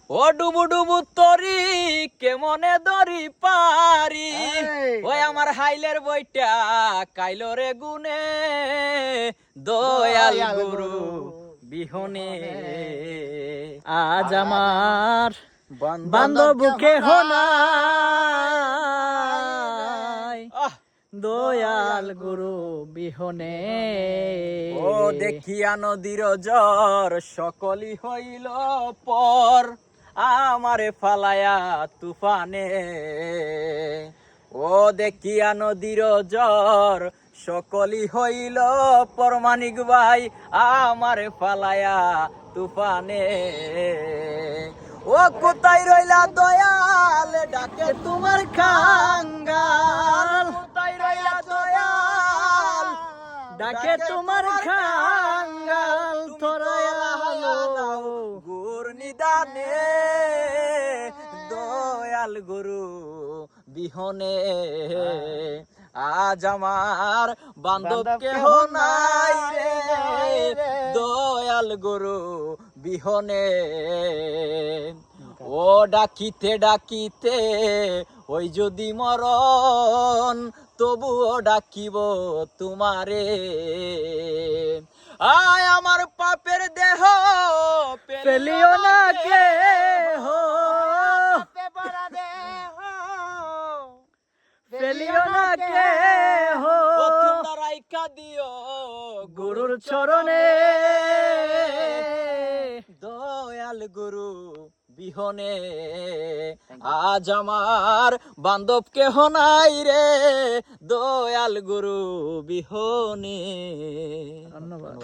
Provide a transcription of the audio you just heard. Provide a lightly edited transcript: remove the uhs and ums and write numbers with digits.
ও ডুবু ডুবু তরি কেমনে দরি পারি ওই আমার হাইলের বইটা কাইলরে গুনে দয়াল গুরু বিহনে আজ আমার বান্ধবকে হোনাই দয়াল গুরু বিহনে ও দেখিয়া নদীর জ্বর সকলই হইল পর আমারে ফালায়া তুফানে ও দেখিয়া নদীর জ্বর সকলই হইল পর মানিক ভাই আমারে ফালায়া তুফানে ও কোথায় রইলা দয়াল ডাকে তোমার খাঙ্গাল কোথায় রইলা দয়াল ডাকে তোমার খাঙ্গাল তোরা গুর নিদানে দয়াল গুরু বিহনে আজ আমার বান্ধব কেহ নাই রে দয়াল গুরু বিহনে ও ডাকিতে ডাকিতে ওই যদি মরণ তবুও ডাকিব তোমারে আয় আমার পাপের দেহ পেলিও না কে হো পেলিও না কে হো তোমরা রাইখা দিও গুরুর চরণে দয়াল গুরু বিহনে আজ আমার বান্ধব কেহ নাই রে দয়াল গুরু বিহনে ধন্যবাদ।